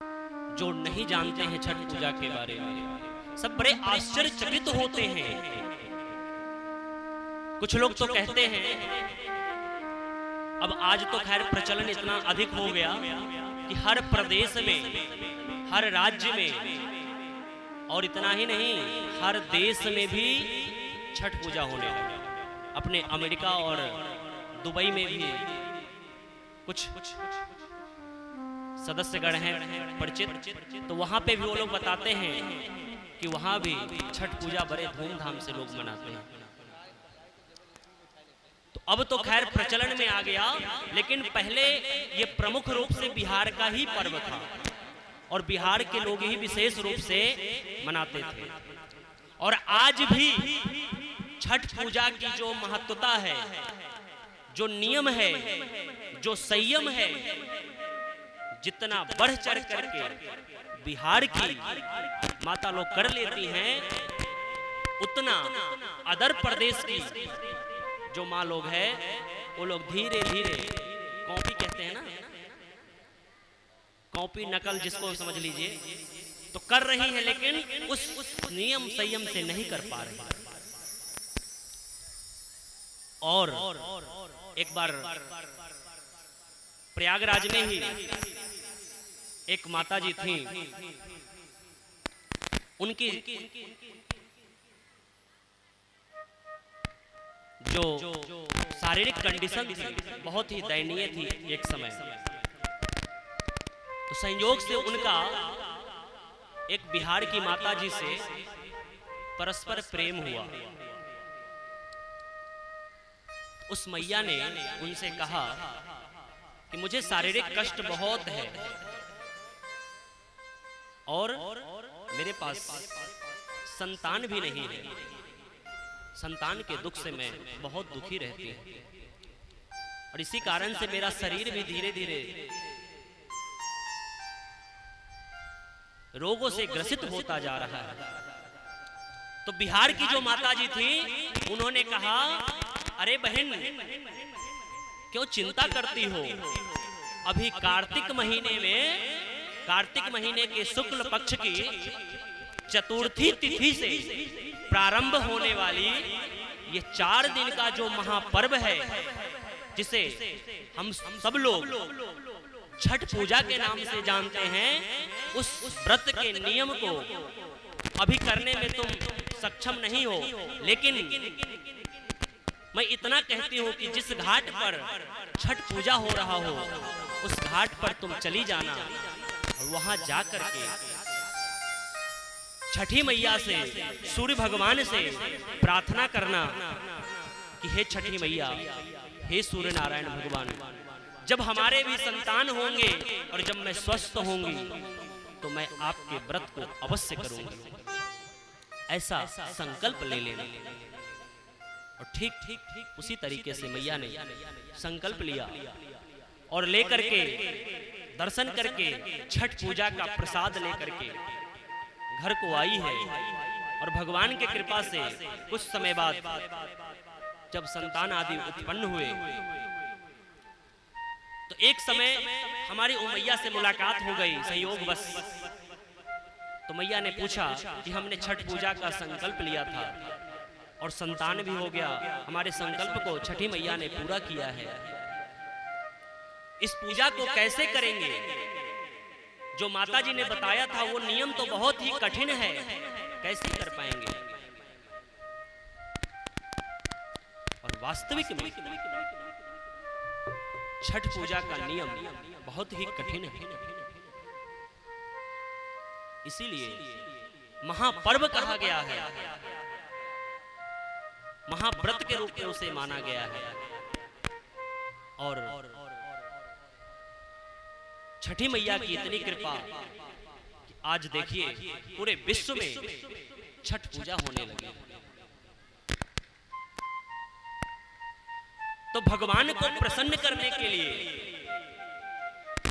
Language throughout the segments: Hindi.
जो नहीं जानते हैं छठ पूजा के बारे में, सब बड़े आश्चर्यचकित होते हैं। कुछ लोग तो कहते हैं, अब आज तो खैर प्रचलन इतना अधिक हो गया कि हर प्रदेश में, हर राज्य में, और इतना ही नहीं हर देश में भी छठ पूजा होने लगी। अपने अमेरिका और दुबई में भी कुछ सदस्यगण हैं परिचित, तो वहां पे भी वो लोग बताते हैं कि वहां भी छठ पूजा बड़े धूमधाम से लोग मनाते हैं। तो अब तो खैर प्रचलन में आ गया, लेकिन पहले ये प्रमुख रूप से बिहार का ही पर्व था और बिहार के लोग ही विशेष रूप से मनाते थे। और आज भी छठ पूजा की जो महत्वता है, जो नियम है, जो संयम है, जितना बढ़ चढ़ करके बिहार की माता लोग कर लेती हैं, उतना अदर प्रदेश की जो माँ लोग है वो लोग धीरे धीरे कॉपी कहते हैं ना, कॉपी नकल जिसको समझ लीजिए, तो कर रही हैं, लेकिन उस नियम संयम से नहीं कर पा रही। और एक बार प्रयागराज में ही एक माता जी थी, उनकी जो शारीरिक कंडीशन थी बहुत ही दयनीय थी एक समय। तो संयोग से उनका एक बिहार की माता जी से परस्पर प्रेम हुआ। उस मैया ने उनसे कहा कि मुझे शारीरिक कष्ट बहुत है और मेरे पास संतान भी नहीं है, संतान के दुख से मैं बहुत दुखी रहती हूं और इसी कारण से मेरा शरीर भी धीरे धीरे रोगों से ग्रसित होता जा रहा है। तो बिहार की जो माता जी थी उन्होंने कहा, अरे बहन क्यों चिंता करती हो, अभी कार्तिक महीने में, कार्तिक महीने के शुक्ल पक्ष की चतुर्थी तिथि से प्रारंभ होने वाली ये 4 दिन का जो महापर्व है, जिसे हम सब लोग छठ पूजा के नाम से जानते हैं, उस व्रत के नियम को अभी करने में तुम सक्षम नहीं हो, लेकिन मैं इतना कहती हूं कि जिस घाट पर छठ पूजा हो रहा हो उस घाट पर तुम चली जाना और वहां जाकर के छठी मैया से, सूर्य भगवान से प्रार्थना करना कि हे छठी मैया, हे सूर्य नारायण भगवान, जब हमारे भी संतान होंगे और जब मैं स्वस्थ होंगी तो मैं आपके व्रत को अवश्य करूंगी, ऐसा संकल्प ले लेना। और ठीक उसी तरीके से मैया ने संकल्प लिया और लेकर के दर्शन करके छठ पूजा का प्रसाद लेकर के घर को आई है। और भगवान की कृपा से कुछ समय बाद जब संतान आदि उत्पन्न हुए तो एक समय हमारी मैया से मुलाकात हो गई संयोगवश। तो मैया ने पूछा कि हमने छठ पूजा का संकल्प लिया था और संतान भी हो गया, हमारे संकल्प को छठी मैया ने पूरा किया है, इस पूजा को कैसे करेंगे? जो माता जी ने बताया था वो नियम तो बहुत ही कठिन है, कैसे कर पाएंगे? और वास्तविक में छठ पूजा का नियम बहुत ही कठिन है, इसीलिए महापर्व कहा गया है, महाव्रत के रूप में उसे माना गया है। और छठी मैया की इतनी कृपा कि आज देखिए पूरे विश्व में छठ पूजा होने लगी। तो भगवान को प्रसन्न करने के लिए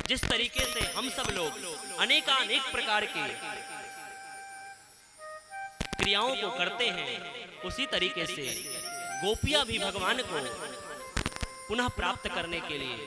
जिस तरीके से हम सब लोग अनेकानेक प्रकार के क्रियाओं को करते हैं, उसी तरीके से गोपियां भी भगवान को पुनः प्राप्त करने के लिए